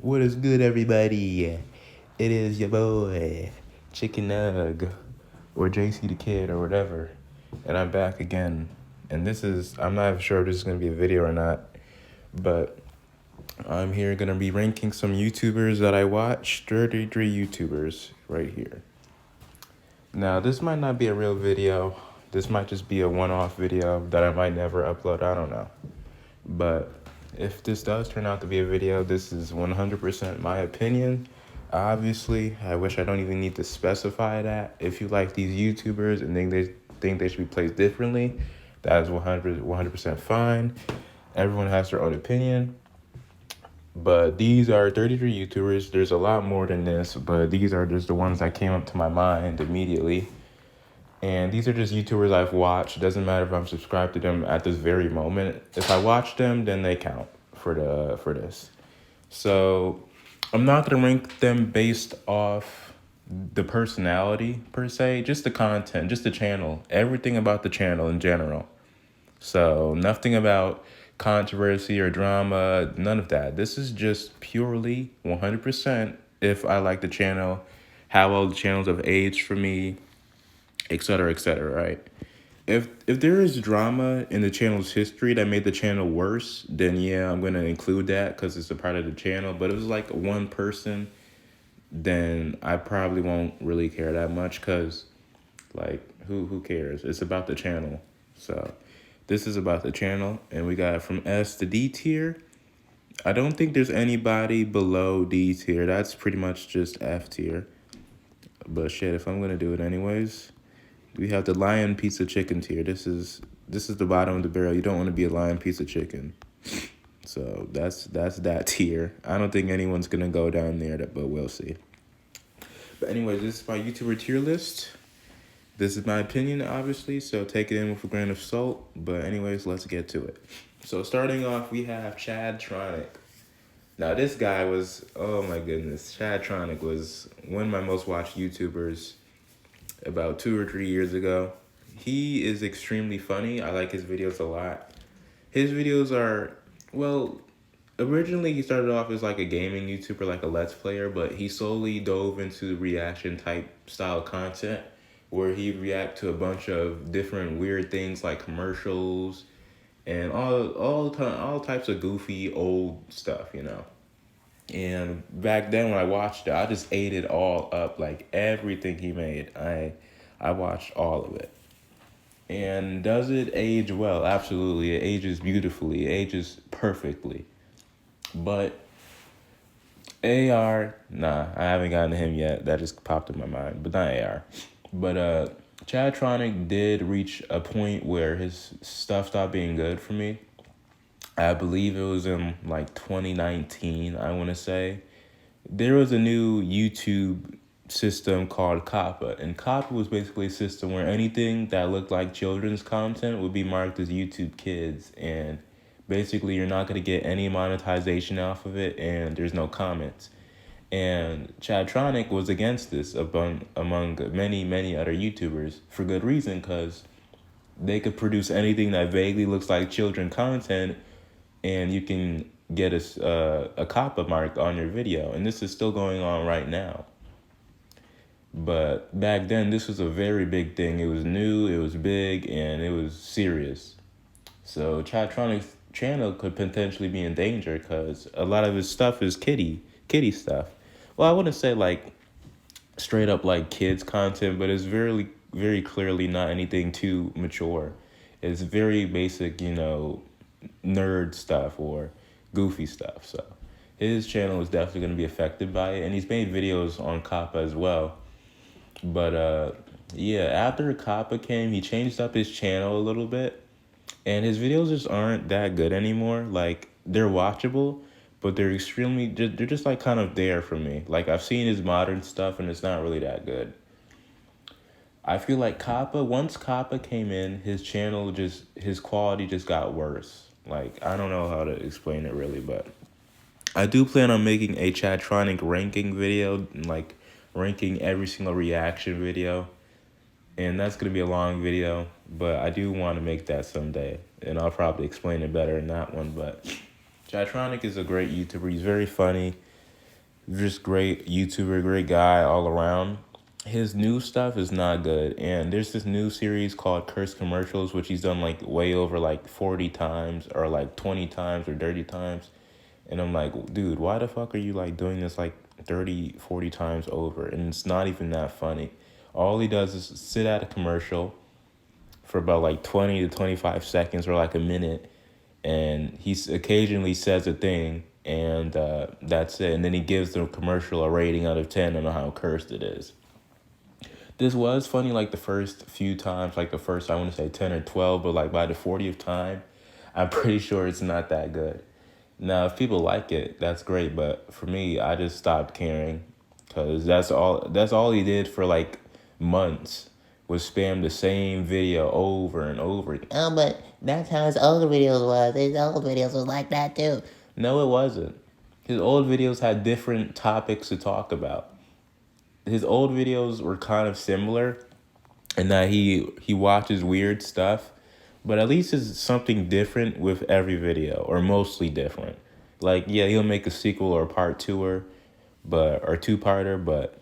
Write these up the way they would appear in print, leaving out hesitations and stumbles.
What is good, everybody? It is your boy, Chicken Nug, or JC the Kid, or whatever. And I'm back again. And I'm not sure if this is going to be a video or not, but I'm here going to be ranking some YouTubers that I watch, 33 YouTubers right here. Now, this might not be a real video. This might just be a one-off video that I might never upload. I don't know. But if this does turn out to be a video, this is 100% my opinion. Obviously, I wish I don't even need to specify that. If you like these YouTubers and think they should be placed differently, that is 100% fine. Everyone has their own opinion. But these are 33 YouTubers. There's a lot more than this, but these are just the ones that came up to my mind immediately. And these are just YouTubers I've watched. It doesn't matter if I'm subscribed to them at this very moment. If I watch them, then they count for this. So I'm not gonna rank them based off the personality per se, just the content, just the channel, everything about the channel in general. So nothing about controversy or drama, none of that. This is just purely 100% if I like the channel, how well the channels have aged for me, et cetera, right? If there is drama in the channel's history that made the channel worse, then yeah, I'm gonna include that because it's a part of the channel. But if it's like one person, then I probably won't really care that much because, like, who cares? It's about the channel. So this is about the channel, and we got from S to D tier. I don't think there's anybody below D tier. That's pretty much just F tier. But shit, if I'm gonna do it anyways. We have the lion pizza chicken tier. This is the bottom of the barrel. You don't want to be a lion piece of chicken. So that's that tier. I don't think anyone's gonna go down there, but we'll see. But anyways, this is my YouTuber tier list. This is my opinion, obviously, so take it in with a grain of salt. But anyways, let's get to it. So starting off, we have Chad Tronic. Now this guy was, oh my goodness, Chad Tronic was one of my most watched YouTubers about 2 or 3 years ago. He is extremely funny. I like his videos a lot. His videos are, well, originally he started off as like a gaming YouTuber, like a Let's Player, but he slowly dove into reaction type style content where he react to a bunch of different weird things like commercials and all types of goofy old stuff, you know. And back then when I watched it, I just ate it all up, like everything he made. I watched all of it. And does it age well? Absolutely. It ages beautifully. It ages perfectly. But AR, nah, I haven't gotten to him yet. That just popped in my mind. But not AR. But Chad Tronic did reach a point where his stuff stopped being good for me. I believe it was in like 2019, I want to say. There was a new YouTube system called COPPA, and COPPA was basically a system where anything that looked like children's content would be marked as YouTube Kids, and basically you're not going to get any monetization off of it, and there's no comments. And Chad Tronic was against this among many other YouTubers for good reason, because they could produce anything that vaguely looks like children content, and you can get a COPPA mark on your video. And this is still going on right now. But back then, this was a very big thing. It was new, it was big, and it was serious. So Chad Tronic's channel could potentially be in danger because a lot of his stuff is kitty stuff. Well, I wouldn't say like straight up like kids content, but it's very clearly not anything too mature. It's very basic, you know, nerd stuff or goofy stuff. So his channel is definitely going to be affected by it, and he's made videos on COPPA as well. But yeah, after COPPA came, he changed up his channel a little bit, and his videos just aren't that good anymore. Like, they're watchable, but they're they're just like kind of there for me. Like, I've seen his modern stuff and it's not really that good. I feel like once COPPA came in, his quality just got worse. Like, I don't know how to explain it really, but I do plan on making a Chatronic ranking video, like ranking every single reaction video. And that's going to be a long video, but I do want to make that someday. And I'll probably explain it better in that one. But Chatronic is a great YouTuber. He's very funny. Just great YouTuber, great guy all around. His new stuff is not good. And there's this new series called Curse Commercials, which he's done like way over like 40 times or like 20 times or 30 times. And I'm like, dude, why the fuck are you like doing this like 30, 40 times over? And it's not even that funny. All he does is sit at a commercial for about like 20 to 25 seconds or like a minute. And he occasionally says a thing, and that's it. And then he gives the commercial a rating out of 10 on how cursed it is. This was funny like the first few times, like the first, I want to say 10 or 12, but like by the 40th time, I'm pretty sure it's not that good. Now, if people like it, that's great, but for me, I just stopped caring because that's all he did for like months was spam the same video over and over again. Oh, but that's how his old videos was. His old videos was like that too. No, it wasn't. His old videos had different topics to talk about. His old videos were kind of similar in that he watches weird stuff, but at least it's something different with every video, or mostly different. Like, yeah, he'll make a sequel or a part two-er, or two-parter, but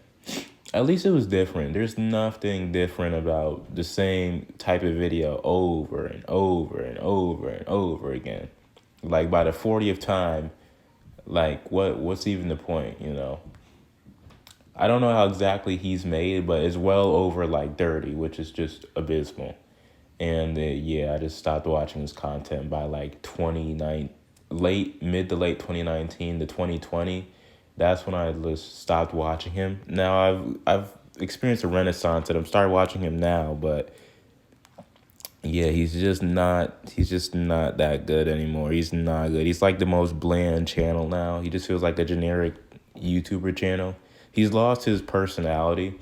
at least it was different. There's nothing different about the same type of video over and over and over and over again. Like by the 40th time, like what's even the point, you know? I don't know how exactly he's made, but it's well over like 30, which is just abysmal. And yeah, I just stopped watching his content by like mid to late 2019 to 2020. That's when I just stopped watching him. Now I've experienced a renaissance and I'm starting watching him now, but yeah, he's just not that good anymore. He's not good. He's like the most bland channel now. He just feels like a generic YouTuber channel. He's lost his personality.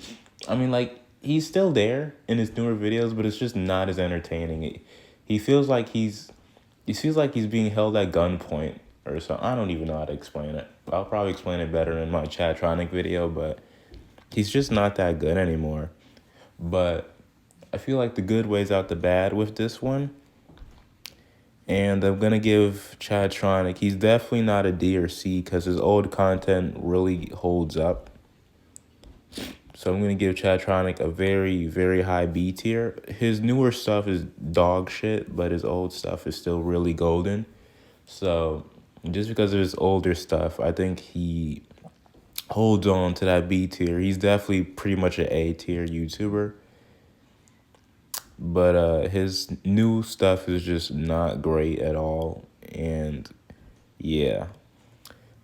I mean, like, he's still there in his newer videos, but it's just not as entertaining. He feels like he's being held at gunpoint or something. I don't even know how to explain it. I'll probably explain it better in my Chatronic video, but he's just not that good anymore. But I feel like the good weighs out the bad with this one. And I'm going to give Chatronic, he's definitely not a D or C because his old content really holds up. So I'm going to give Chatronic a very, very high B tier. His newer stuff is dog shit, but his old stuff is still really golden. So just because of his older stuff, I think he holds on to that B tier. He's definitely pretty much an A tier YouTuber. But his new stuff is just not great at all. And yeah.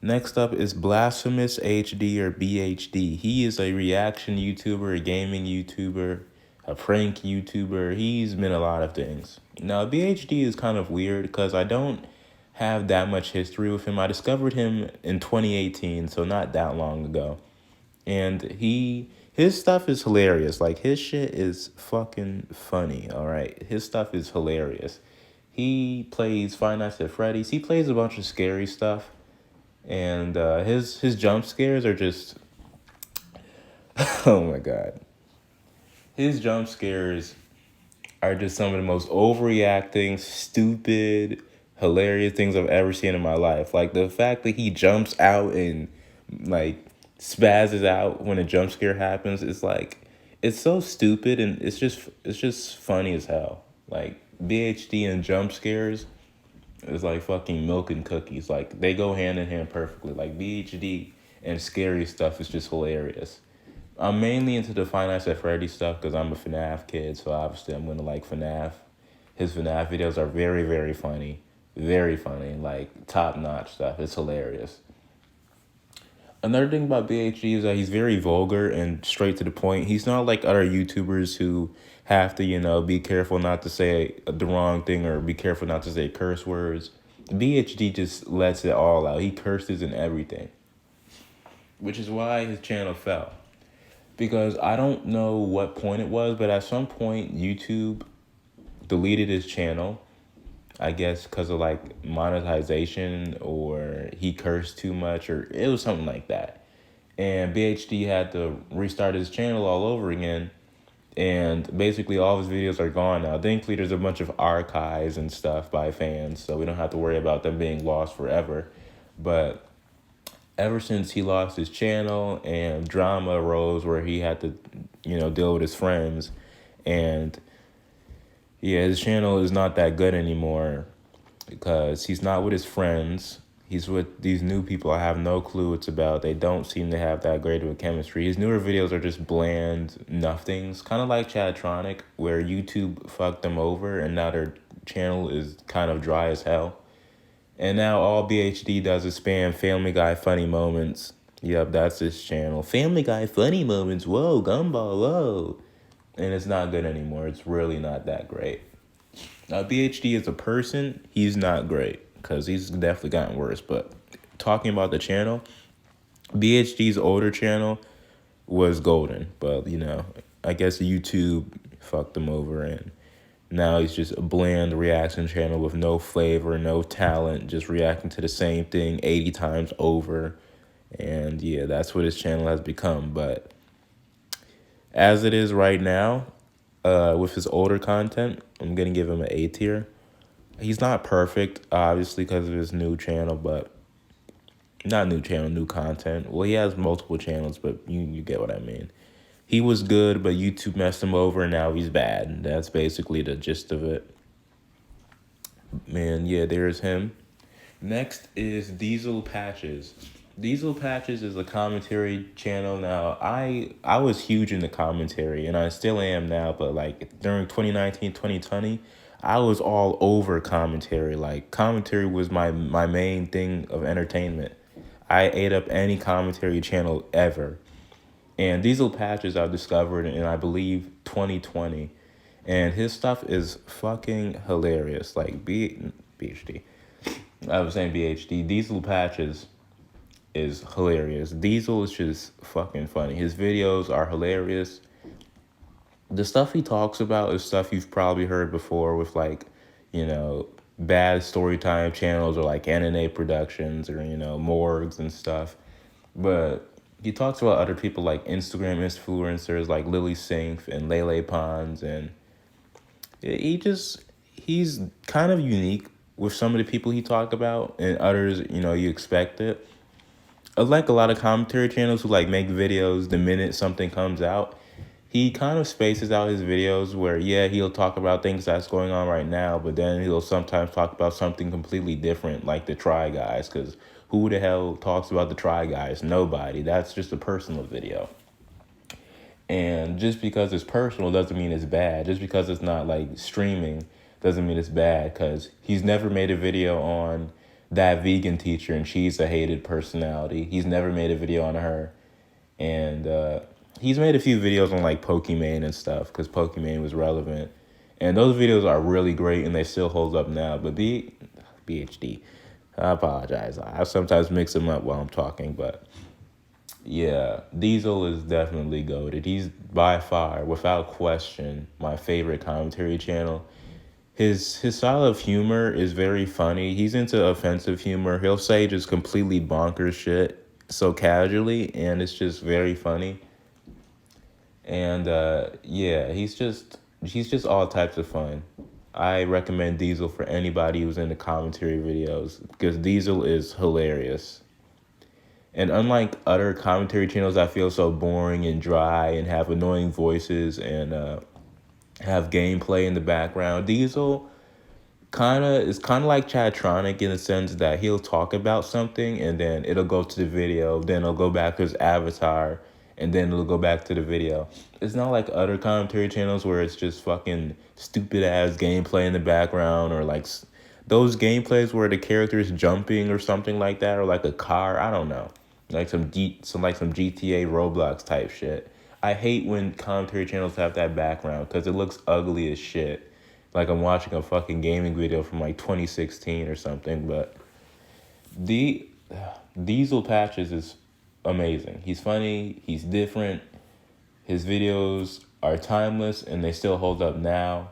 Next up is Blasphemous HD or BHD. He is a reaction YouTuber, a gaming YouTuber, a prank YouTuber. He's been a lot of things. Now, BHD is kind of weird because I don't have that much history with him. I discovered him in 2018, so not that long ago. And his stuff is hilarious. Like, his shit is fucking funny, all right? His stuff is hilarious. He plays Five Nights at Freddy's. He plays a bunch of scary stuff. And his jump scares are just, oh my God. His jump scares are just some of the most overreacting, stupid, hilarious things I've ever seen in my life. Like the fact that he jumps out and like spazzes out when a jump scare happens is like, it's so stupid and it's just funny as hell. Like BHD and jump scares is like fucking milk and cookies. Like they go hand in hand perfectly. Like BHD and scary stuff is just hilarious. I'm mainly into the Five Nights at Freddy's stuff because I'm a FNAF kid, so obviously I'm gonna like FNAF. His FNAF videos are very, very funny, like top notch stuff. It's hilarious. Another thing about BHD is that he's very vulgar and straight to the point. He's not like other YouTubers who have to, be careful not to say the wrong thing or be careful not to say curse words. BHD just lets it all out. He curses and everything, which is why his channel fell. Because I don't know what point it was, but at some point YouTube deleted his channel. I guess because of like monetization or he cursed too much or it was something like that. And BHD had to restart his channel all over again. And basically all of his videos are gone now. Thankfully, there's a bunch of archives and stuff by fans, so we don't have to worry about them being lost forever. But ever since he lost his channel and drama arose where he had to, deal with his friends, and yeah, his channel is not that good anymore because he's not with his friends. He's with these new people I have no clue what's about. They don't seem to have that great of a chemistry. His newer videos are just bland nothings, kind of like Chadtronic, where YouTube fucked them over and now their channel is kind of dry as hell. And now all BHD does is spam Family Guy funny moments. Yep, that's his channel. Family Guy funny moments. Whoa, Gumball, whoa. And it's not good anymore. It's really not that great. Now, BHD as a person, he's not great because he's definitely gotten worse. But talking about the channel, BHD's older channel was golden. But, I guess YouTube fucked him over, and now he's just a bland reaction channel with no flavor, no talent, just reacting to the same thing 80 times over. And yeah, that's what his channel has become. But as it is right now, with his older content, I'm going to give him an A tier. He's not perfect, obviously, because of his new channel, but not new channel, new content. Well, he has multiple channels, but you get what I mean. He was good, but YouTube messed him over, and now he's bad. That's basically the gist of it. Man, yeah, there's him. Next is Diesel Patches. Diesel Patches is a commentary channel. Now, I was huge into commentary, and I still am now, but like during 2019, 2020, I was all over commentary. Like, commentary was my main thing of entertainment. I ate up any commentary channel ever. And Diesel Patches I discovered in, I believe, 2020. And his stuff is fucking hilarious. Like, BHD. I was saying BHD. Diesel Patches is hilarious. Diesel is just fucking funny. His videos are hilarious. The stuff he talks about is stuff you've probably heard before with, like, bad storytime channels or like NNA Productions or, Morgues and stuff. But he talks about other people like Instagram influencers like Lily Sink and Lele Pons, and he's kind of unique with some of the people he talked about, and others, you expect it. Unlike a lot of commentary channels who like make videos the minute something comes out, he kind of spaces out his videos where, yeah, he'll talk about things that's going on right now, but then he'll sometimes talk about something completely different, like the Try Guys, because who the hell talks about the Try Guys? Nobody. That's just a personal video. And just because it's personal doesn't mean it's bad. Just because it's not like streaming doesn't mean it's bad, because he's never made a video on that vegan teacher and she's a hated personality. He's never made a video on her. And he's made a few videos on like Pokimane and stuff because Pokimane was relevant. And those videos are really great and they still hold up now. But BHD, I apologize. I sometimes mix them up while I'm talking, but yeah, Diesel is definitely goated. He's by far, without question, my favorite commentary channel. His style of humor is very funny. He's into offensive humor. He'll say just completely bonkers shit so casually, and it's just very funny. And yeah, he's just all types of fun. I recommend Diesel for anybody who's into commentary videos because Diesel is hilarious. And unlike other commentary channels that feel so boring and dry and have annoying voices and have gameplay in the background, Diesel is kind of like Chadtronic in the sense that he'll talk about something and then it'll go to the video, then it'll go back to his avatar, and then it'll go back to the video. It's not like other commentary channels where it's just fucking stupid ass gameplay in the background, or like those gameplays where the character is jumping or something like that, or like a car. I don't know, like some GTA Roblox type shit. I hate when commentary channels have that background because it looks ugly as shit. Like I'm watching a fucking gaming video from like 2016 or something. But the Diesel Patches is amazing. He's funny. He's different. His videos are timeless and they still hold up now.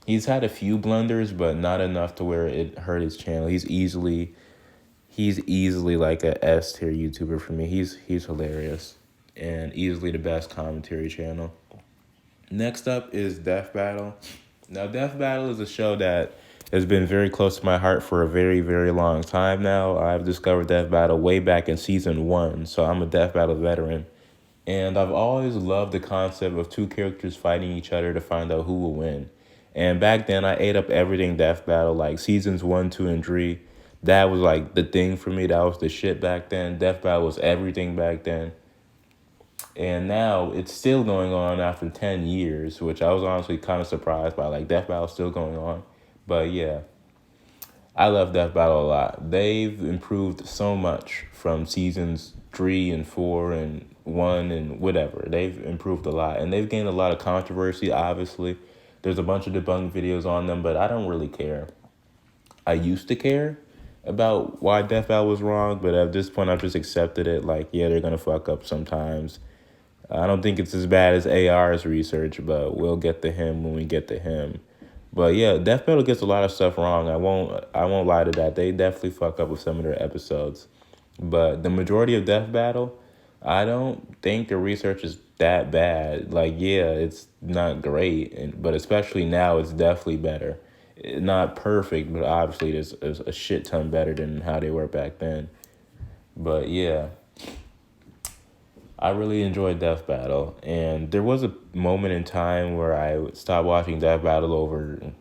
He's had a few blunders, but not enough to where it hurt his channel. He's easily like a S tier YouTuber for me. He's hilarious and easily the best commentary channel. Next up is Death Battle. Now, Death Battle is a show that has been very close to my heart for a very, very long time now. I've discovered Death Battle way back in season one, so I'm a Death Battle veteran. And I've always loved the concept of two characters fighting each other to find out who will win. And back then, I ate up everything Death Battle, like seasons one, two, and three. That was like the thing for me. That was the shit back then. Death Battle was everything back then. And now it's still going on after 10 years, which I was honestly kind of surprised by. Like, Death Battle's still going on. But yeah, I love Death Battle a lot. They've improved so much from seasons three and four and one and whatever. They've improved a lot. And they've gained a lot of controversy, obviously. There's a bunch of debunked videos on them, but I don't really care. I used to care about why Death Battle was wrong, but at this point, I've just accepted it. Like, yeah, they're going to fuck up sometimes. I don't think it's as bad as AR's research, but we'll get to him when we get to him. But yeah, Death Battle gets a lot of stuff wrong. I won't lie to that. They definitely fuck up with some of their episodes. But the majority of Death Battle, I don't think the research is that bad. Like, yeah, it's not great, but especially now, it's definitely better. Not perfect, but obviously it's a shit ton better than how they were back then. But yeah, I really enjoyed Death Battle, and there was a moment in time where I stopped watching Death Battle over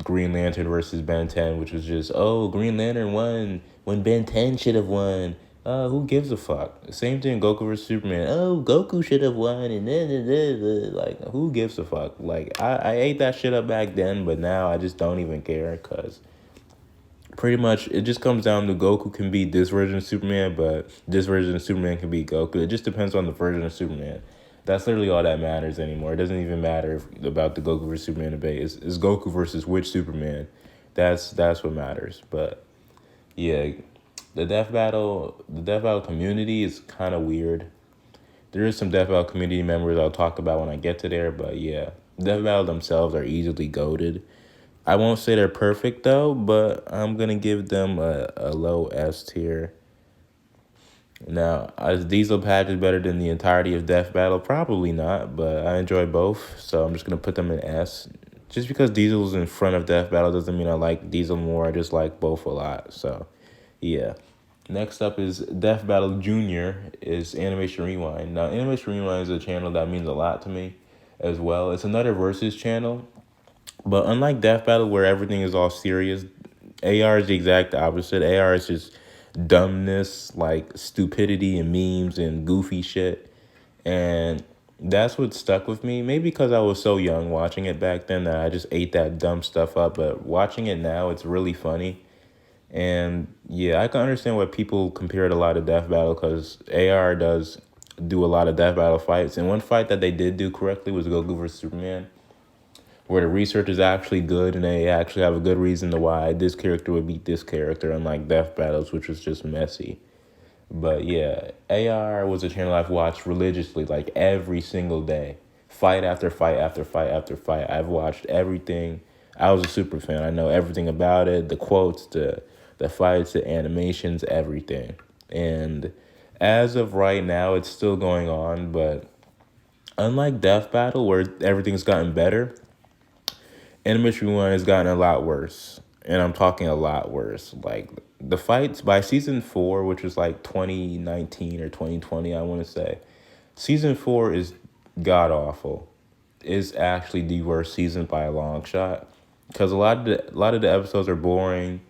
Green Lantern versus Ben 10, which was just, oh, Green Lantern won when Ben 10 should have won. Who gives a fuck? Same thing, Goku versus Superman. Oh, Goku should have won, and then, like, who gives a fuck? Like, I ate that shit up back then, but now I just don't even care, because pretty much it just comes down to Goku can beat this version of Superman, but this version of Superman can beat Goku. It just depends on the version of Superman. That's literally all that matters anymore. It doesn't even matter about the Goku versus Superman debate. It's Goku versus which Superman. That's what matters. But yeah, the Death Battle community is kind of weird. There is some Death Battle community members I'll talk about when I get to there, but yeah, Death Battle themselves are easily goated. I won't say they're perfect though, but I'm gonna give them a low S tier. Now, is Diesel Patch is better than the entirety of Death Battle? Probably not, but I enjoy both, so I'm just gonna put them in S. Just because Diesel's in front of Death Battle doesn't mean I like Diesel more. I just like both a lot. So, yeah. Next up is Death Battle Junior is Animation Rewind. Now, Animation Rewind is a channel that means a lot to me as well. It's another versus channel. But unlike Death Battle, where everything is all serious, AR is the exact opposite. AR is just dumbness, like stupidity and memes and goofy shit. And that's what stuck with me. Maybe because I was so young watching it back then that I just ate that dumb stuff up. But watching it now, it's really funny. And yeah, I can understand why people compare it a lot to Death Battle, because AR does do a lot of Death Battle fights. And one fight that they did do correctly was Goku vs. Superman, where the research is actually good and they actually have a good reason to why this character would beat this character, unlike Death Battles, which was just messy. But yeah, AR was a channel I've watched religiously, like every single day. Fight after fight after fight after fight. I've watched everything. I was a super fan. I know everything about it, the quotes, the fights, the animations, everything. And as of right now, it's still going on, but unlike Death Battle, where everything's gotten better, Animation Rewind has gotten a lot worse. And I'm talking a lot worse. Like, the fights by season four, which was like 2019 or 2020, I want to say, season four is god awful. It's actually the worst season by a long shot. Because a lot of the episodes are boring,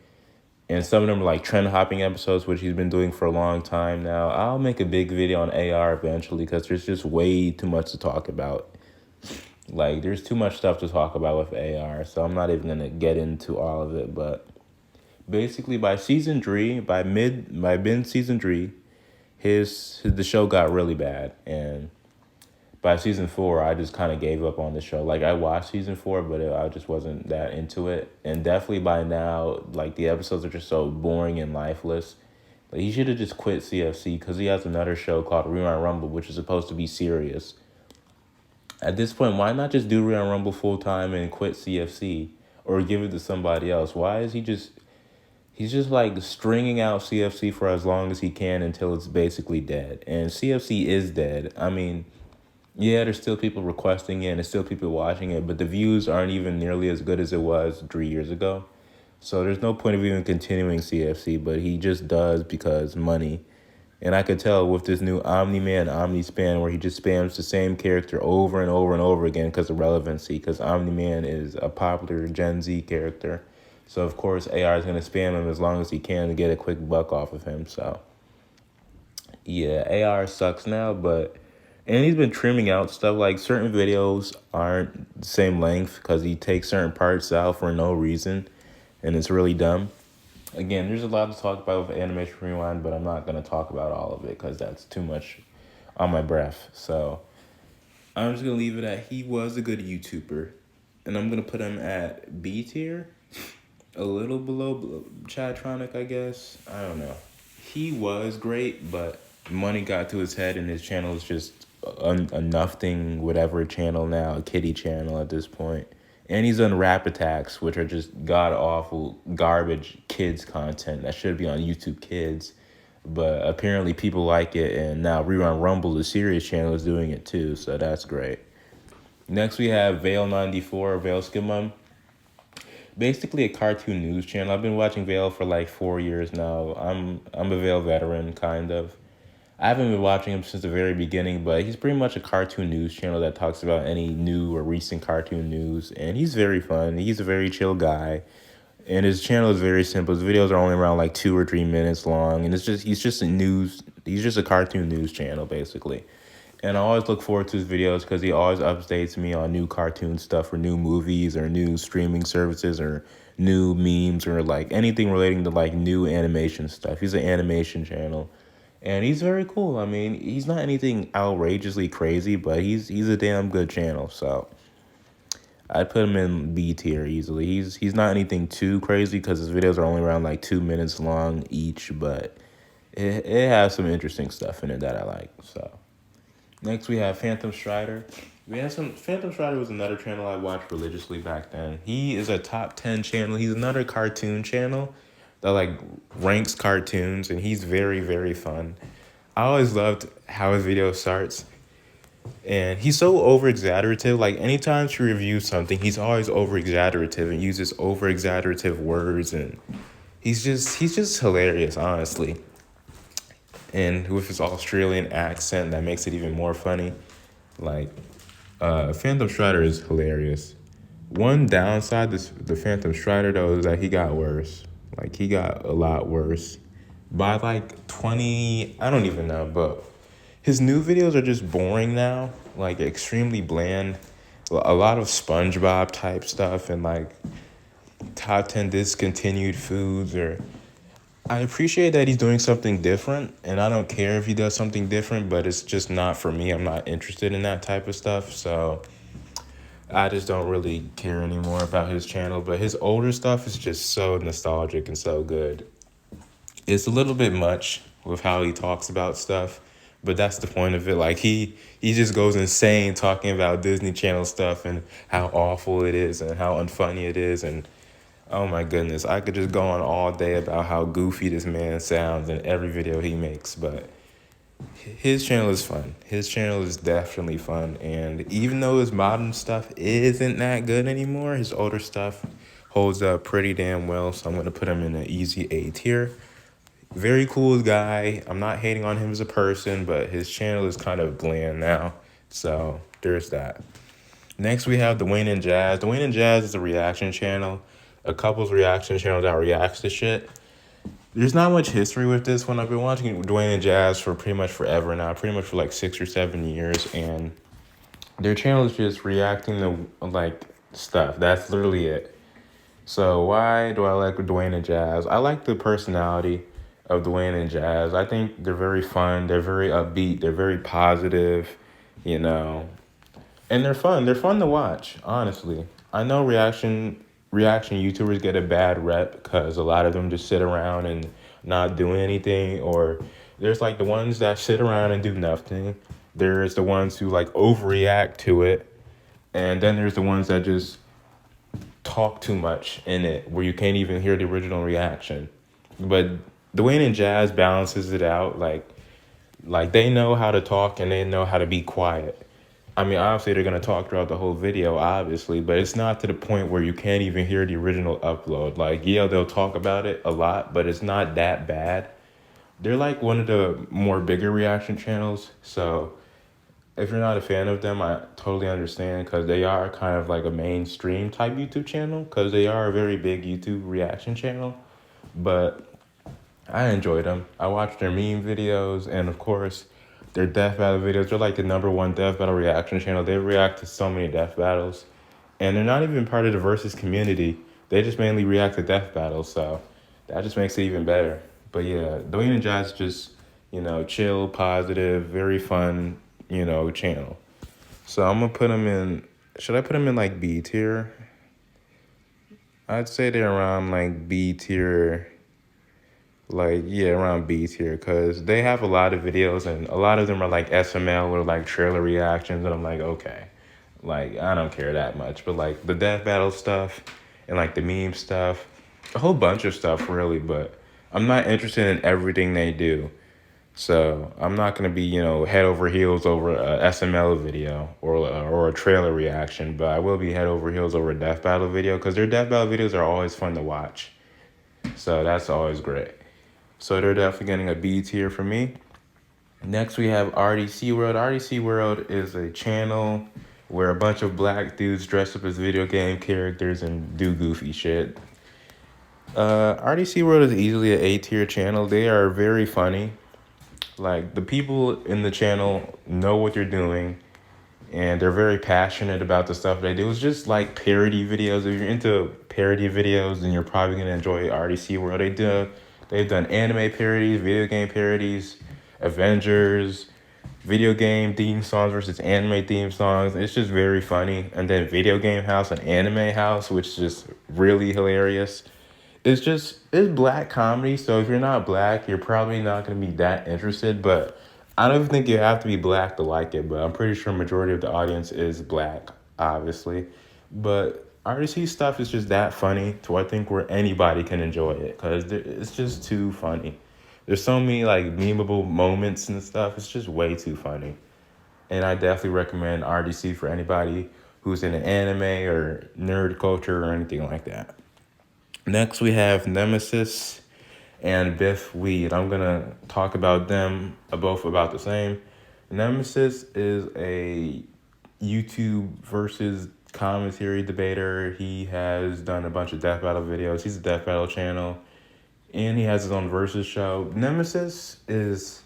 and some of them are like trend hopping episodes, which he's been doing for a long time now. I'll make a big video on AR eventually, because there's just way too much to talk about. Like, there's too much stuff to talk about with AR, so I'm not even gonna get into all of it. But basically, by season three, by mid season three, the show got really bad, and by season four, I just kind of gave up on the show. Like, I watched season four, but I just wasn't that into it. And definitely by now, like, the episodes are just so boring and lifeless. Like, he should have just quit CFC, because he has another show called Rewind Rumble, which is supposed to be serious. At this point, why not just do Rewind Rumble full time and quit CFC, or give it to somebody else? Why is he's just like stringing out CFC for as long as he can until it's basically dead. And CFC is dead. I mean, yeah, there's still people requesting it and there's still people watching it, but the views aren't even nearly as good as it was 3 years ago. So there's no point of even continuing CFC, but he just does because money. And I could tell with this new Omni-Man, Omni-Span, where he just spams the same character over and over and over again because of relevancy, because Omni-Man is a popular Gen Z character. So, of course, AR is going to spam him as long as he can to get a quick buck off of him. So, yeah, AR sucks now, but... And he's been trimming out stuff, like certain videos aren't the same length because he takes certain parts out for no reason, and it's really dumb. Again, there's a lot to talk about with Animation Rewind, but I'm not going to talk about all of it because that's too much on my breath. So I'm just going to leave it at he was a good YouTuber. And I'm going to put him at B tier, a little below Chatronic, I guess. I don't know. He was great, but money got to his head and his channel is just a nothing whatever channel now, a kiddie channel at this point. And he's done rap attacks, which are just god awful garbage kids content that should be on YouTube Kids. But apparently people like it, and now Rerun Rumble, the serious channel, is doing it too, so that's great. Next we have Vale94, Vale Skimum. Basically a cartoon news channel. I've been watching Vale for like 4 years now. I'm a Vale veteran, kind of. I haven't been watching him since the very beginning, but he's pretty much a cartoon news channel that talks about any new or recent cartoon news, and he's very fun. He's a very chill guy, and his channel is very simple. His videos are only around like 2 or 3 minutes long, and he's just a cartoon news channel basically. And I always look forward to his videos because he always updates me on new cartoon stuff or new movies or new streaming services or new memes or like anything relating to like new animation stuff. He's an animation channel. And he's very cool. I mean, he's not anything outrageously crazy, but he's a damn good channel. So I'd put him in B tier easily. He's not anything too crazy because his videos are only around like 2 minutes long each, but it has some interesting stuff in it that I like. So next we have Phantom Strider. Phantom Strider was another channel I watched religiously back then. He is a top 10 channel. He's another cartoon channel that like ranks cartoons, and he's very, very fun. I always loved how his video starts. And he's so over-exaggerative. Like, anytime he reviews something, he's always over-exaggerative and uses over-exaggerative words. And he's just hilarious, honestly. And with his Australian accent, that makes it even more funny. Like, Phantom Strider is hilarious. One downside, the Phantom Strider, though, is that he got worse. Like, he got a lot worse. By, like, 20... I don't even know, but... His new videos are just boring now, like extremely bland. A lot of SpongeBob type stuff and like top 10 discontinued foods. Or I appreciate that he's doing something different, and I don't care if he does something different, but it's just not for me. I'm not interested in that type of stuff, so I just don't really care anymore about his channel. But his older stuff is just so nostalgic and so good. It's a little bit much with how he talks about stuff. But that's the point of it. Like, he just goes insane talking about Disney Channel stuff and how awful it is and how unfunny it is. And, oh my goodness, I could just go on all day about how goofy this man sounds in every video he makes. But his channel is fun. His channel is definitely fun. And even though his modern stuff isn't that good anymore, his older stuff holds up pretty damn well. So I'm going to put him in an easy A tier. Very cool guy. I'm not hating on him as a person, but his channel is kind of bland now. So there's that. Next, we have Dwayne and Jazz. Dwayne and Jazz is a reaction channel, a couple's reaction channel that reacts to shit. There's not much history with this one. I've been watching Dwayne and Jazz for pretty much forever now, pretty much for like 6 or 7 years, and their channel is just reacting to like stuff. That's literally it. So why do I like Dwayne and Jazz? I like the personality of Dwayne and Jazz. I think they're very fun. They're very upbeat. They're very positive, and they're fun. They're fun to watch, honestly. I know reaction YouTubers get a bad rep because a lot of them just sit around and not doing anything, or there's like the ones that sit around and do nothing. There's the ones who like overreact to it, and then there's the ones that just talk too much in it where you can't even hear the original reaction. But Dwayne and Jazz balances it out. Like they know how to talk and they know how to be quiet. I mean, obviously they're gonna talk throughout the whole video, obviously, but it's not to the point where you can't even hear the original upload. Like, yeah, they'll talk about it a lot, but it's not that bad. They're like one of the more bigger reaction channels, so if you're not a fan of them, I totally understand because they are kind of like a mainstream type YouTube channel because they are a very big YouTube reaction channel. But I enjoy them. I watch their meme videos and of course their death battle videos. They're like the number one death battle reaction channel. They react to so many death battles. And they're not even part of the versus community. They just mainly react to death battles, so that just makes it even better. But yeah, Dwayne and Josh just, chill, positive, very fun, channel. So I'm gonna put them in. Should I put them in like B tier? I'd say they're around like B tier. Like, yeah, around B tier, because they have a lot of videos and a lot of them are like SML or like trailer reactions. And I'm like, okay, like, I don't care that much. But like the death battle stuff and like the meme stuff, a whole bunch of stuff really. But I'm not interested in everything they do. So I'm not gonna be, head over heels over a SML video or a trailer reaction, but I will be head over heels over a death battle video because their death battle videos are always fun to watch. So that's always great. So they're definitely getting a B tier for me. Next we have RDC World. RDC World is a channel where a bunch of black dudes dress up as video game characters and do goofy shit. RDC World is easily an A tier channel. They are very funny. Like, the people in the channel know what they're doing and they're very passionate about the stuff they do. It's just like parody videos. If you're into parody videos, then you're probably gonna enjoy RDC World. They've done anime parodies, video game parodies, Avengers, video game theme songs versus anime theme songs. It's just very funny. And then Video Game House and Anime House, which is just really hilarious. It's black comedy, so if you're not black, you're probably not gonna be that interested. But I don't think you have to be black to like it. But I'm pretty sure majority of the audience is black, obviously. But RDC stuff is just that funny to I think where anybody can enjoy it because it's just too funny. There's so many like memeable moments and stuff. It's just way too funny, and I definitely recommend RDC for anybody who's into anime or nerd culture or anything like that. Next, we have Nemesis and Biff Weed. I'm going to talk about them both about the same. Nemesis is a YouTube versus commentary debater. He has done a bunch of death battle videos. He's a death battle channel. And he has his own versus show. Nemesis is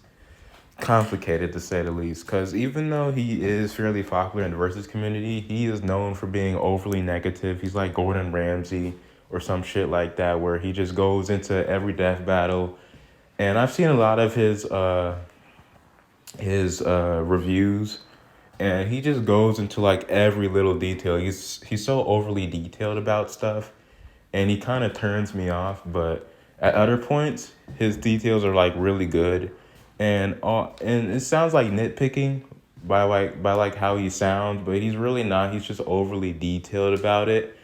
complicated to say the least because even though he is fairly popular in the versus community, he is known for being overly negative. He's like Gordon Ramsay or some shit like that where he just goes into every death battle. And I've seen a lot of his reviews and he just goes into like every little detail. He's so overly detailed about stuff and he kind of turns me off, but at other points his details are like really good. And it sounds like nitpicking by how he sounds, but he's really not. He's just overly detailed about it.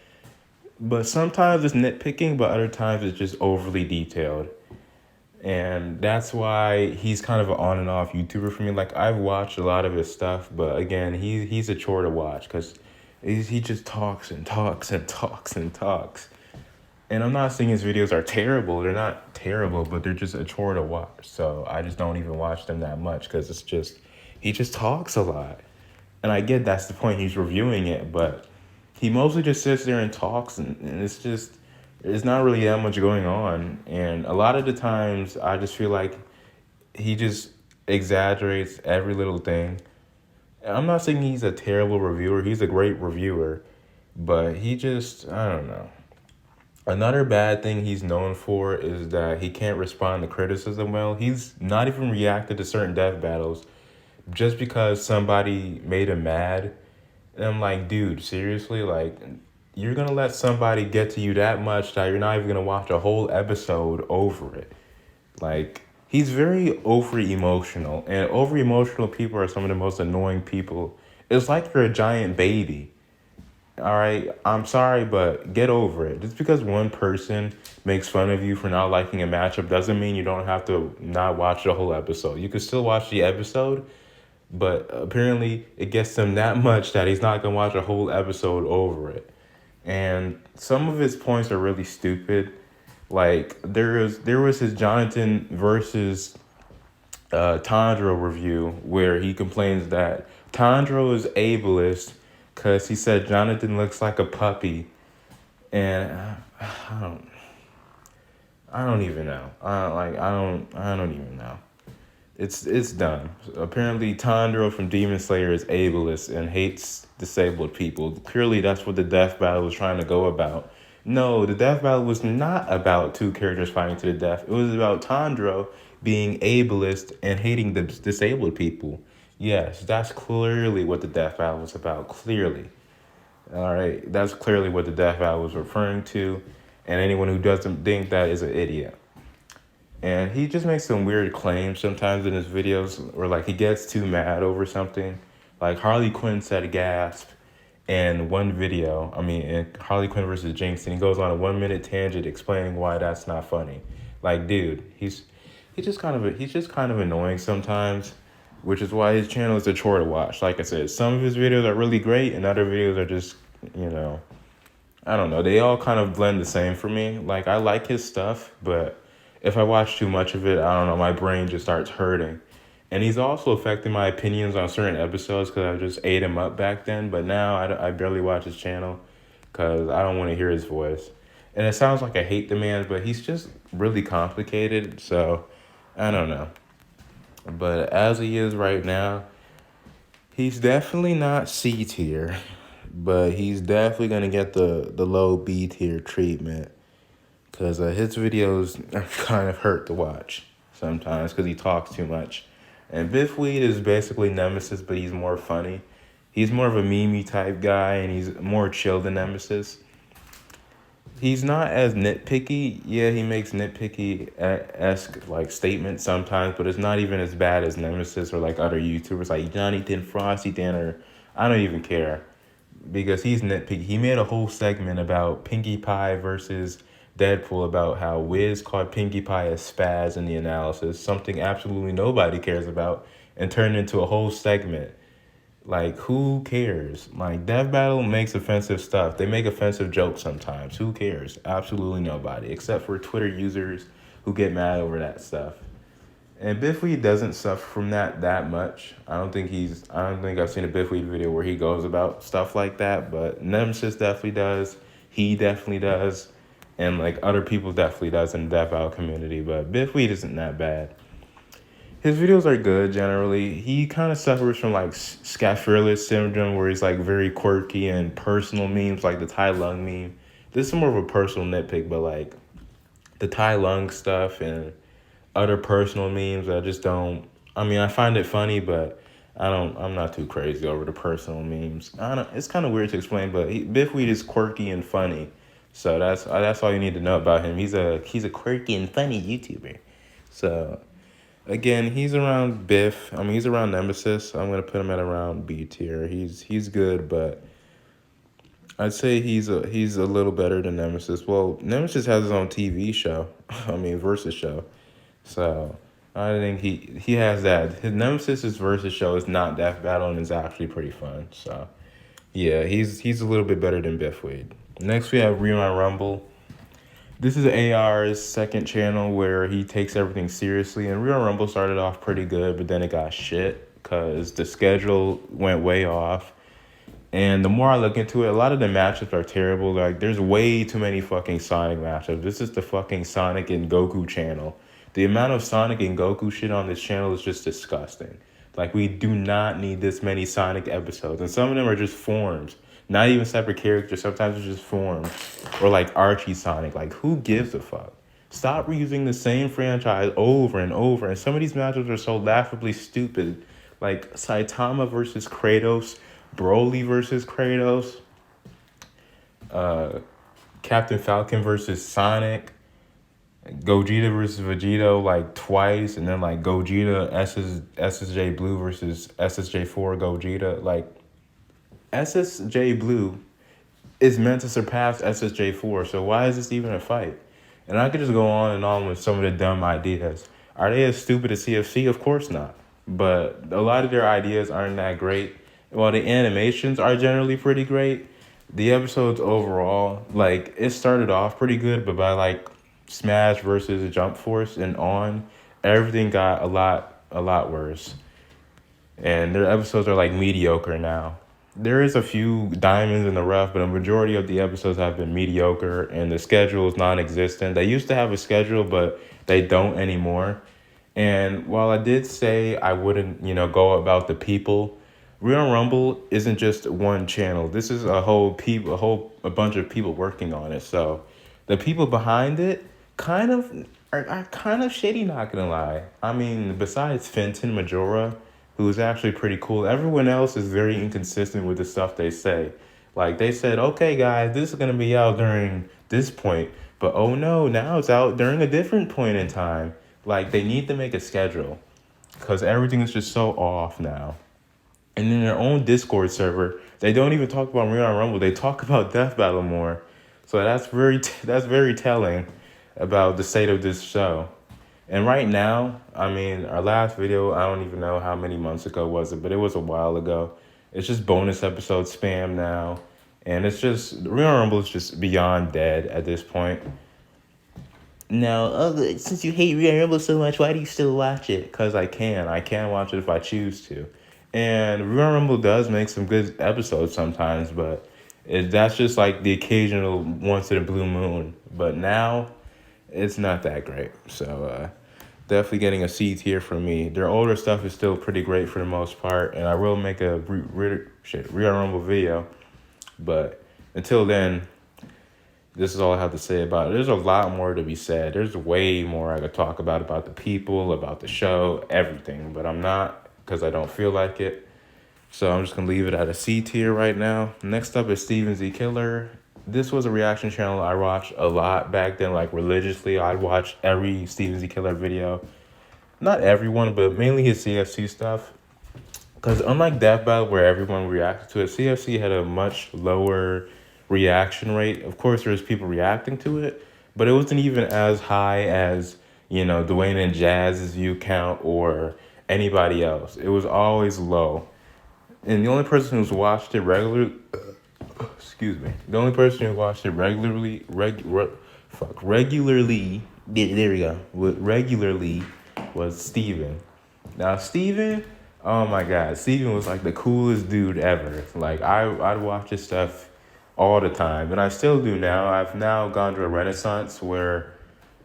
But sometimes it's nitpicking, but other times it's just overly detailed. And that's why he's kind of an on and off YouTuber for me. Like, I've watched a lot of his stuff, but again, he's a chore to watch because he just talks and talks and talks and talks. And I'm not saying his videos are terrible. They're not terrible, but they're just a chore to watch. So I just don't even watch them that much because he just talks a lot. And I get that's the point. He's reviewing it, but he mostly just sits there and talks and it's not really that much going on. And a lot of the times I just feel like he just exaggerates every little thing. And I'm not saying he's a terrible reviewer. He's a great reviewer, but I don't know. Another bad thing he's known for is that he can't respond to criticism well. He's not even reacted to certain death battles just because somebody made him mad. And I'm like, dude, seriously? Like, you're going to let somebody get to you that much that you're not even going to watch a whole episode over it. Like, he's very overly emotional. And overly emotional people are some of the most annoying people. It's like you're a giant baby. All right, I'm sorry, but get over it. Just because one person makes fun of you for not liking a matchup doesn't mean you don't have to not watch the whole episode. You can still watch the episode, But apparently, it gets him that much that he's not gonna watch a whole episode over it. And some of his points are really stupid. Like there was his Jonathan versus Tondro review where he complains that Tondro is ableist because he said Jonathan looks like a puppy, and I don't, I don't even know. I don't even know. It's done. Apparently, Tondro from Demon Slayer is ableist and hates disabled people. Clearly, that's what the death battle was trying to go about. No, the death battle was not about two characters fighting to the death. It was about Tondro being ableist and hating the disabled people. Yes, that's clearly what the death battle was about. Clearly. All right, that's clearly what the death battle was referring to. And anyone who doesn't think that is an idiot. And he just makes some weird claims sometimes in his videos where like he gets too mad over something. Like Harley Quinn said gasp in one video. I mean, in Harley Quinn versus Jinx, and he goes on a 1 minute tangent explaining why that's not funny. Like, dude, he's just kind of annoying sometimes, which is why his channel is a chore to watch. Like I said, some of his videos are really great, and other videos are just, you know, I don't know. They all kind of blend the same for me. Like I like his stuff, but if I watch too much of it, I don't know, my brain just starts hurting. And he's also affecting my opinions on certain episodes because I just ate him up back then. But now I barely watch his channel because I don't want to hear his voice. And it sounds like I hate the man, but he's just really complicated. So I don't know. But as he is right now, he's definitely not C tier, but he's definitely going to get the low B tier treatment because his videos are kind of hurt to watch sometimes because he talks too much. And Biffweed is basically Nemesis, but he's more funny. He's more of a meme type guy, and he's more chill than Nemesis. He's not as nitpicky. Yeah, he makes nitpicky-esque like statements sometimes, but it's not even as bad as Nemesis or like other YouTubers like Johnny Thin, Frosty Thin, or I don't even care because he's nitpicky. He made a whole segment about Pinkie Pie versus Deadpool about how Wiz called Pinkie Pie a spaz in the analysis, something absolutely nobody cares about, and turned into a whole segment. Like, who cares? Like, Death Battle makes offensive stuff. They make offensive jokes sometimes. Who cares? Absolutely nobody, except for Twitter users who get mad over that stuff. And Biffweed doesn't suffer from that much. I don't think I've seen a Biffweed video where he goes about stuff like that, but Nemesis definitely does. He definitely does. And like other people definitely does in the Death Battle community, but Biffweed isn't that bad. His videos are good generally. He kind of suffers from like Scaphorilus syndrome where he's like very quirky and personal memes like the Tai Lung meme. This is more of a personal nitpick, but like the Tai Lung stuff and other personal memes, I just don't. I mean, I find it funny, but I'm not too crazy over the personal memes. I don't. It's kind of weird to explain, but Biffweed is quirky and funny, so that's all you need to know about him. He's a quirky and funny YouTuber. So again, he's around Biff. I mean, he's around Nemesis. I'm gonna put him at around B tier. He's good, but I'd say he's a little better than Nemesis. Well, Nemesis has his own TV show. I mean, versus show. So I think he has that. His Nemesis' versus show is not Death Battle and is actually pretty fun. So yeah, he's a little bit better than Biffweed. Next we have Rewind Rumble. This is AR's second channel where he takes everything seriously, and Real Rumble started off pretty good, but then it got shit because the schedule went way off. And the more I look into it, a lot of the matchups are terrible. Like, there's way too many fucking Sonic matchups. This is the fucking Sonic and Goku channel. The amount of Sonic and Goku shit on this channel is just disgusting. Like, we do not need this many Sonic episodes. And some of them are just forms. Not even separate characters. Sometimes it's just forms. Or like Archie Sonic. Like, who gives a fuck? Stop reusing the same franchise over and over. And some of these matchups are so laughably stupid. Like Saitama versus Kratos. Broly versus Kratos. Captain Falcon versus Sonic. Gogeta versus Vegito like twice, and then like Gogeta SSJ Blue versus SSJ4 Gogeta. Like, SSJ Blue is meant to surpass SSJ4, so why is this even a fight? And I could just go on and on with some of the dumb ideas. Are they as stupid as CFC? Of course not. but a lot of their ideas aren't that great. While the animations are generally pretty great, the episodes overall, like it started off pretty good, but by like Smash versus Jump Force and on, everything got a lot worse. And their episodes are like mediocre now. There is a few diamonds in the rough, but a majority of the episodes have been mediocre, and the schedule is non-existent. They used to have a schedule, but they don't anymore. And while I did say I wouldn't, go about the people, Real Rumble isn't just one channel. This is a bunch of people working on it. So the people behind it kind of are kind of shady, not gonna lie. I mean, besides Fenton Majora, who's actually pretty cool, everyone else is very inconsistent with the stuff they say. Like they said, okay guys, this is gonna be out during this point, but oh no, now it's out during a different point in time. Like they need to make a schedule because everything is just so off now. And in their own Discord server, they don't even talk about Real Rumble. They talk about Death Battle more. So that's very telling about the state of this show. And right now, I mean, our last video, I don't even know how many months ago was it, but it was a while ago. It's just bonus episode spam now. And it's just, Real Rumble is just beyond dead at this point. Now, since you hate Real Rumble so much, why do you still watch it? Because I can. I can watch it if I choose to. And Real Rumble does make some good episodes sometimes, but that's just like the occasional once in a blue moon. But now, it's not that great. So, definitely getting a C tier from me. Their older stuff is still pretty great for the most part, and I will make a Real Rumble video. But until then, this is all I have to say about it. There's a lot more to be said. There's way more I could talk about the people, about the show, everything. But I'm not, because I don't feel like it. So I'm just going to leave it at a C tier right now. Next up is Steven Z Killer. This was a reaction channel I watched a lot back then, like religiously. I'd watch every Steven Z Killer video. Not everyone, but mainly his CFC stuff. Because unlike Death Battle, where everyone reacted to it, CFC had a much lower reaction rate. Of course, there's people reacting to it, but it wasn't even as high as, Dwayne and Jazz's view count or anybody else. It was always low. And the only person who's watched it regularly, the only person who watched it regularly, there we go, regularly was Steven. Now, Steven, oh my God, Steven was like the coolest dude ever. Like, I'd watch his stuff all the time, and I still do now. I've now gone to a renaissance where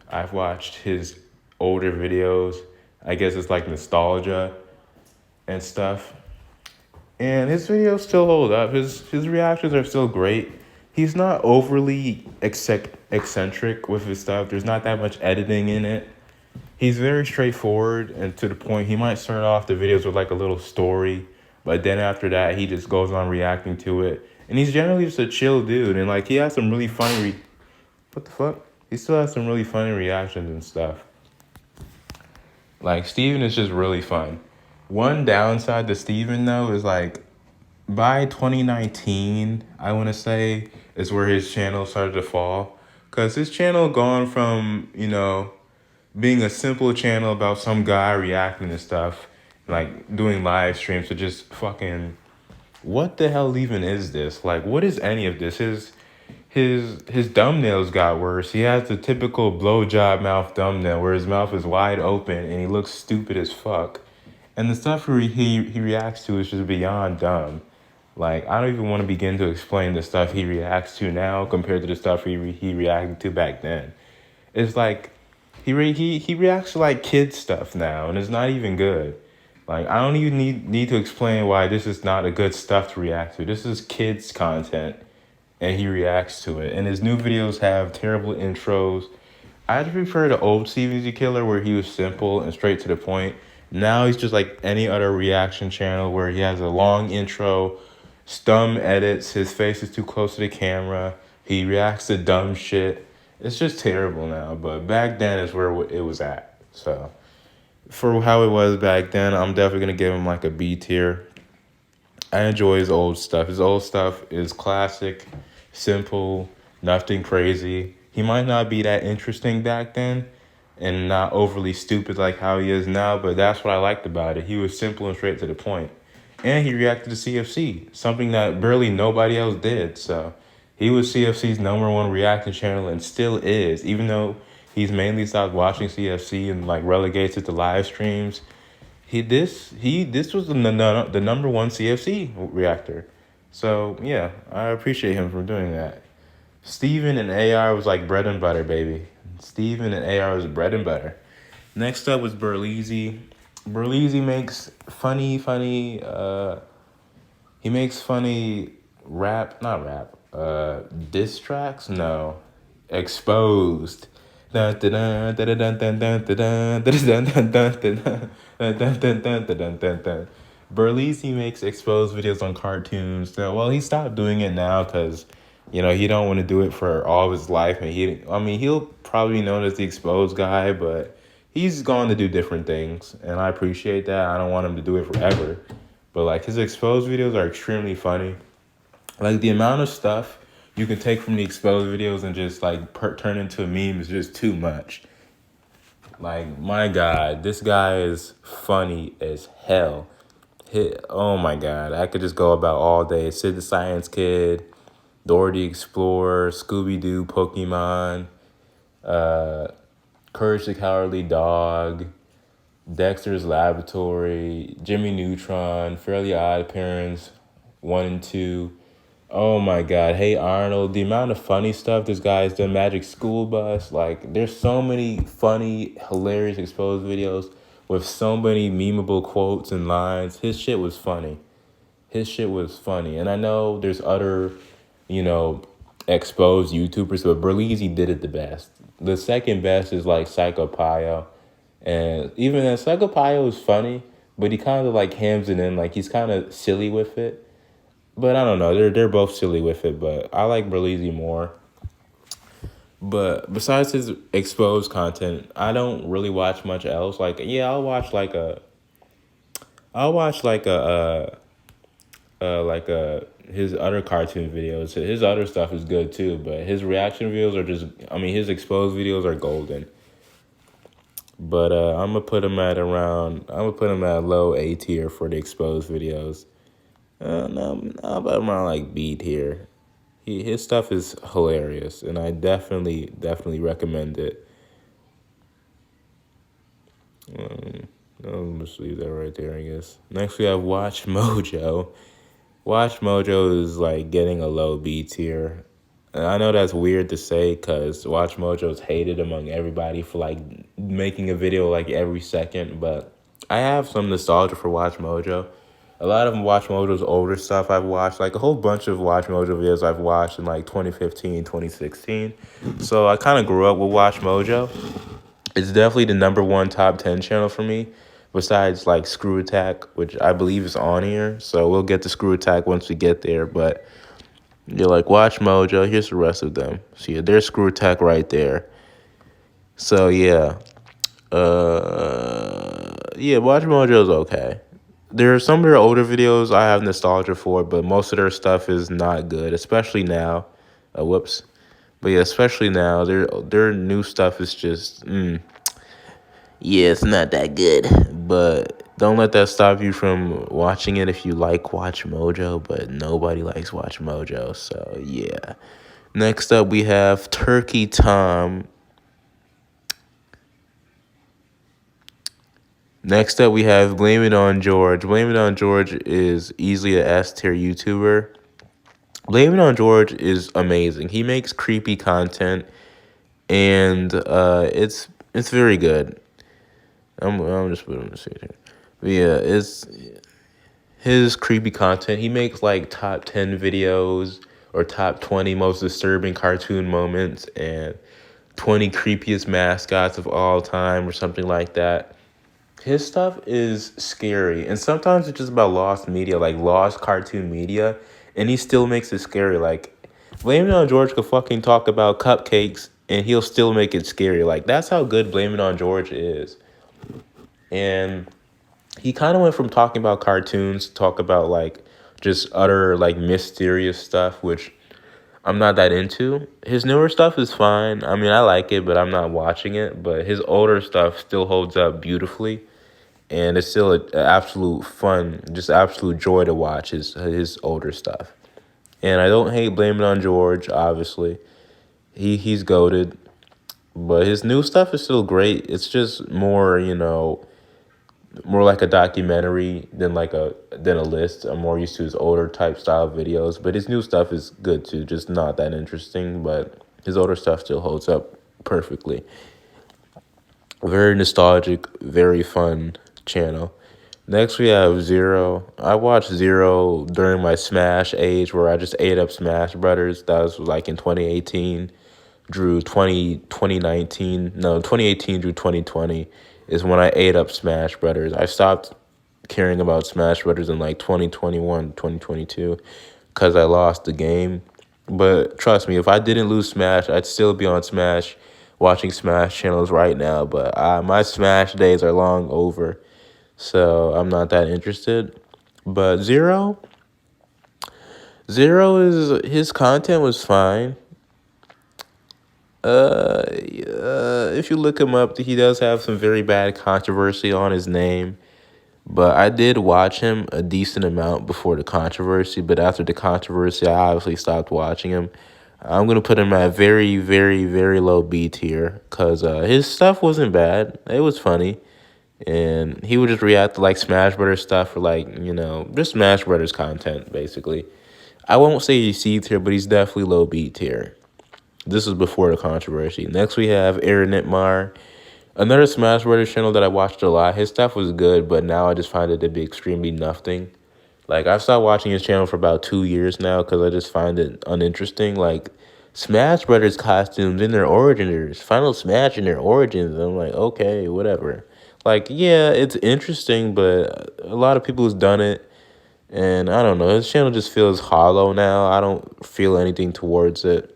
I've watched his older videos. I guess it's like nostalgia and stuff. And his videos still hold up. His reactions are still great. He's not overly eccentric with his stuff. There's not that much editing in it. He's very straightforward and to the point. He might start off the videos with like a little story, but then after that, he just goes on reacting to it. And he's generally just a chill dude. And like, he has some really funny, what the fuck? He still has some really funny reactions and stuff. Like, Steven is just really fun. One downside to Steven, though, is like, by 2019, I want to say, is where his channel started to fall. Because his channel gone from, being a simple channel about some guy reacting to stuff, like doing live streams, to just fucking, what the hell even is this? Like, what is any of this? His thumbnails got worse. He has the typical blowjob mouth thumbnail where his mouth is wide open and he looks stupid as fuck. And the stuff he reacts to is just beyond dumb. Like, I don't even want to begin to explain the stuff he reacts to now compared to the stuff he reacted to back then. It's like, he reacts to like kids stuff now, and it's not even good. Like, I don't even need to explain why this is not a good stuff to react to. This is kids content, and he reacts to it. And his new videos have terrible intros. I'd prefer the old Steven Z Killer where he was simple and straight to the point. Now he's just like any other reaction channel where he has a long intro, dumb edits, his face is too close to the camera, he reacts to dumb shit. It's just terrible now, but back then is where it was at. So for how it was back then, I'm definitely going to give him like a B tier. I enjoy his old stuff. His old stuff is classic, simple, nothing crazy. He might not be that interesting back then, and not overly stupid like how he is now. But that's what I liked about it. He was simple and straight to the point. And he reacted to CFC, something that barely nobody else did. So he was CFC's #1 reaction channel and still is, even though he's mainly stopped watching CFC and like relegates it to live streams. This was the #1 CFC reactor. So yeah, I appreciate him for doing that. Steven and AR was like bread and butter, baby. Steven and AR was bread and butter. Next up was Berleezy. Berleezy makes he makes funny diss tracks? No. Exposed. Berleezy makes exposed videos on cartoons. So, well, he stopped doing it now because, he don't want to do it for all of his life. And he'll probably be known as the exposed guy, but he's gone to do different things. And I appreciate that. I don't want him to do it forever. But, like, his exposed videos are extremely funny. Like, the amount of stuff you can take from the exposed videos and just, like, turn into a meme is just too much. Like, my God, this guy is funny as hell. Oh, my God. I could just go about all day. Sid the Science Kid, Dora the Explorer, Scooby-Doo, Pokemon, Courage the Cowardly Dog, Dexter's Laboratory, Jimmy Neutron, Fairly Odd Parents 1 and 2. Oh my God. Hey Arnold, the amount of funny stuff this guy's done, Magic School Bus. Like, there's so many funny, hilarious exposed videos with so many memeable quotes and lines. His shit was funny. And I know there's other, exposed YouTubers, but Berleezy did it the best. The second best is like Psycho Pio. And even then, Psycho Pio is funny, but he kind of like hams it in. Like, he's kind of silly with it. But I don't know. They're both silly with it, but I like Berleezy more. But besides his exposed content, I don't really watch much else. Like, yeah, I'll watch like his other cartoon videos. His other stuff is good too, but his reaction videos are his exposed videos are golden. But I'm gonna put him at low A tier for the exposed videos. No, about around like B tier. His stuff is hilarious, and I definitely recommend it. I'll just leave that right there, I guess. Next, we have Watch Mojo. Watch Mojo is like getting a low B tier. And I know that's weird to say because Watch Mojo is hated among everybody for like making a video like every second, but I have some nostalgia for Watch Mojo. A lot of Watch Mojo's older stuff I've watched, like a whole bunch of Watch Mojo videos I've watched in like 2015, 2016. So I kind of grew up with Watch Mojo. It's definitely the #1 top 10 channel for me, besides like Screw Attack, which I believe is on here. So we'll get to Screw Attack once we get there. But you're like, Watch Mojo, here's the rest of them. So yeah, there's Screw Attack right there. So yeah. Watch Mojo's okay. There are some of their older videos I have nostalgia for, but most of their stuff is not good, especially now. Whoops. But yeah, especially now, their new stuff is just, it's not that good. But don't let that stop you from watching it if you like Watch Mojo, but nobody likes Watch Mojo, so yeah. Next up, we have Turkey Tom. Next up, we have Blame It On George. Blame It On George is easily an S tier YouTuber. Blame It On George is amazing. He makes creepy content, and it's very good. I'm just putting this here. But yeah, it's his creepy content. He makes like top 10 videos or top 20 most disturbing cartoon moments and 20 creepiest mascots of all time or something like that. His stuff is scary, and sometimes it's just about lost media, like lost cartoon media, and he still makes it scary. Like, Blame It On George could fucking talk about cupcakes, and he'll still make it scary. Like, that's how good Blame It On George is. And he kind of went from talking about cartoons to talk about, like, just utter, like, mysterious stuff, which I'm not that into. His newer stuff is fine. I mean, I like it, but I'm not watching it. But his older stuff still holds up beautifully, and it's still an absolute fun, just absolute joy to watch his older stuff. And I don't hate Blame It on George, obviously. He's goated, but his new stuff is still great. It's just more, more like a documentary than a list. I'm more used to his older type style videos, but his new stuff is good too, just not that interesting, but his older stuff still holds up perfectly. Very nostalgic, very fun channel. Next we have Zero. I watched Zero during my Smash age where I just ate up Smash Brothers. That was like in 2018. Drew 2019. No, 2018 drew 2020 is when I ate up Smash Brothers. I stopped caring about Smash Brothers in like 2021, 2022 because I lost the game. But trust me, if I didn't lose Smash, I'd still be on Smash watching Smash channels right now. But my Smash days are long over, so I'm not that interested. But Zero is his content was fine. If you look him up, he does have some very bad controversy on his name. But I did watch him a decent amount before the controversy. But after the controversy, I obviously stopped watching him. I'm gonna put him at very, very, very low B tier because his stuff wasn't bad. It was funny, and he would just react to like Smash Brothers stuff or like just Smash Brothers content basically. I won't say he's C tier, but he's definitely low B tier. This is before the controversy. Next, we have Aaron Nitmar, another Smash Brothers channel that I watched a lot. His stuff was good, but now I just find it to be extremely nothing. Like, I've stopped watching his channel for about 2 years now because I just find it uninteresting. Like, Smash Brothers costumes in their origins, Final Smash in their origins. And I'm like, okay, whatever. Like, yeah, it's interesting, but a lot of people has done it. And I don't know, his channel just feels hollow now. I don't feel anything towards it.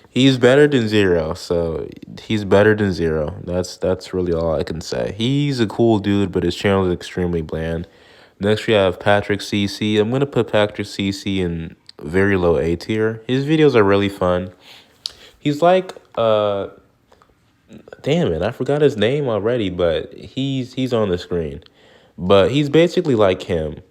He's better than Zero, so he's better than Zero. That's really all I can say. He's a cool dude, but his channel is extremely bland. Next, we have Patrick CC. I'm gonna put Patrick CC in very low A tier. His videos are really fun. He's like damn it, I forgot his name already, but he's on the screen. But he's basically like him,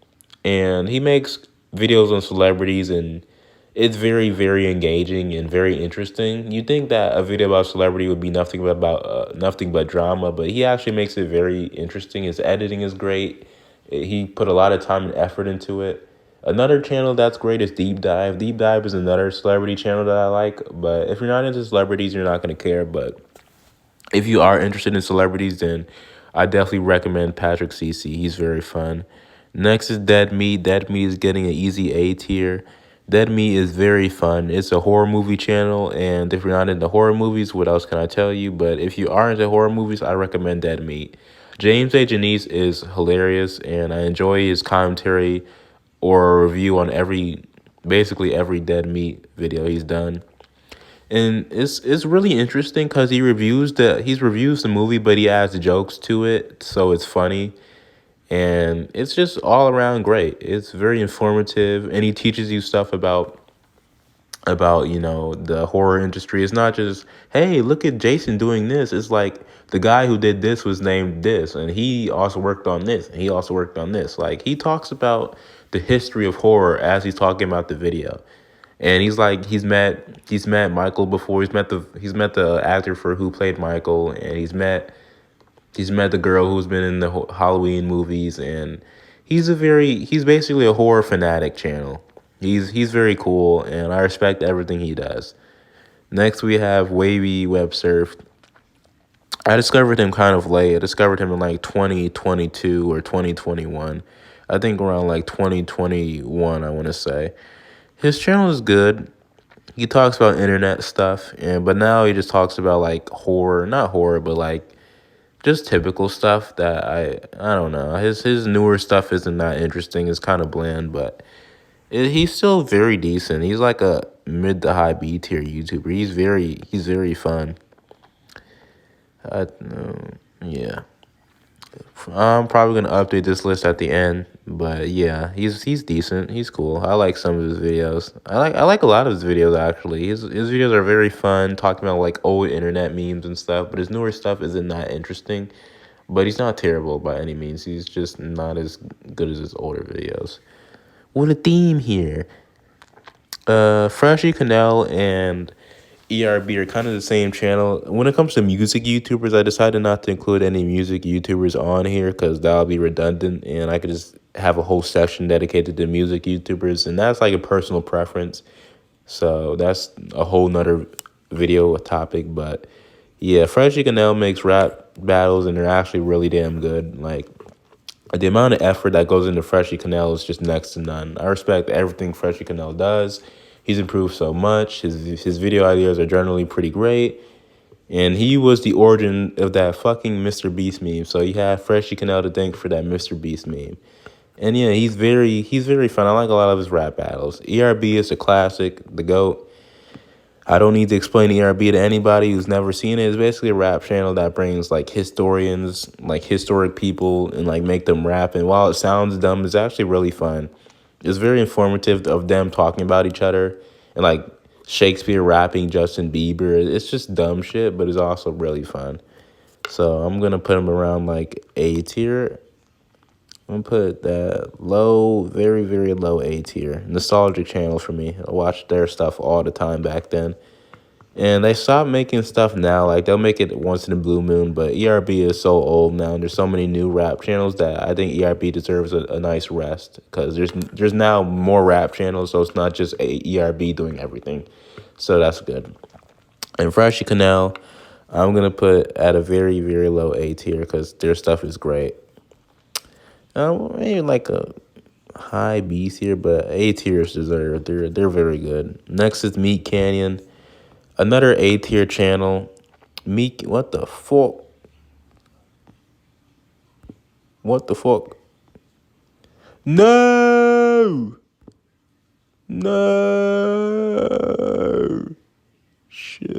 and he makes videos on celebrities, and it's very, very engaging and very interesting. You think that a video about celebrity would be nothing but drama, but he actually makes it very interesting. His editing is great. He put a lot of time and effort into it. Another channel that's great is Deep Dive. Deep Dive is another celebrity channel that I like, but if you're not into celebrities, you're not going to care. But if you are interested in celebrities, then I definitely recommend Patrick CC. He's very fun. Next is Dead Meat. Dead Meat is getting an easy A tier. Dead Meat is very fun. It's a horror movie channel, and if you're not into horror movies, what else can I tell you? But if you are into horror movies, I recommend Dead Meat. James A. Janice is hilarious, and I enjoy his commentary or review on basically every Dead Meat video he's done. And it's really interesting because he reviews the movie, but he adds jokes to it, so it's funny. And it's just all around great. It's very informative, and he teaches you stuff about the horror industry. It's not just, hey, look at Jason doing this. It's like the guy who did this was named this, and he also worked on this, and he also worked on this. Like, he talks about the history of horror as he's talking about the video. And he's met Michael before. He's met the actor for who played Michael, and he's met the girl who's been in the Halloween movies, and he's basically a horror fanatic channel. He's very cool, and I respect everything he does. Next, we have Wavy Web Surf. I discovered him kind of late. I discovered him in like 2022 or 2021. I think around like 2021, I want to say. His channel is good. He talks about internet stuff, but now he just talks about like horror, not horror, but like just typical stuff that I don't know. His newer stuff isn't that interesting. It's kind of bland, but he's still very decent. He's like a mid to high B tier YouTuber. He's very fun. Yeah. I'm probably gonna update this list at the end, but yeah, he's decent. He's cool. I like some of his videos. I like a lot of his videos actually. His videos are very fun, talking about like old internet memes and stuff. But his newer stuff isn't that interesting. But he's not terrible by any means. He's just not as good as his older videos. What a theme here. Freshie Canal and ERB are kind of the same channel. When it comes to music YouTubers, I decided not to include any music YouTubers on here because that'll be redundant, and I could just have a whole section dedicated to music YouTubers, and that's like a personal preference. So that's a whole nother video topic. But yeah, Freshie Canal makes rap battles, and they're actually really damn good. Like, the amount of effort that goes into Freshie Canal is just next to none. I respect everything Freshie Canal does. He's improved so much. His video ideas are generally pretty great. And he was the origin of that fucking Mr. Beast meme. So you have Freshie Canal to thank for that Mr. Beast meme. And yeah, he's very fun. I like a lot of his rap battles. ERB is a classic, the GOAT. I don't need to explain ERB to anybody who's never seen it. It's basically a rap channel that brings like historians, like historic people, and like make them rap. And while it sounds dumb, it's actually really fun. It's very informative of them talking about each other and like Shakespeare rapping Justin Bieber. It's just dumb shit, but it's also really fun. So I'm gonna put him around like A tier. I'm gonna put that low, very, very low A tier. Nostalgic channel for me. I watched their stuff all the time back then. And they stopped making stuff now. Like, they'll make it once in a blue moon, but ERB is so old now, and there's so many new rap channels that I think ERB deserves a nice rest, because there's now more rap channels, so it's not just ERB doing everything. So that's good. And Freshie Canal, I'm going to put at a very, very low A tier, because their stuff is great. Maybe like a high B tier, but A tiers deserve. They're very good. Next is Meat Canyon. Another A tier channel. What the fuck? What the fuck? No! No! Shit.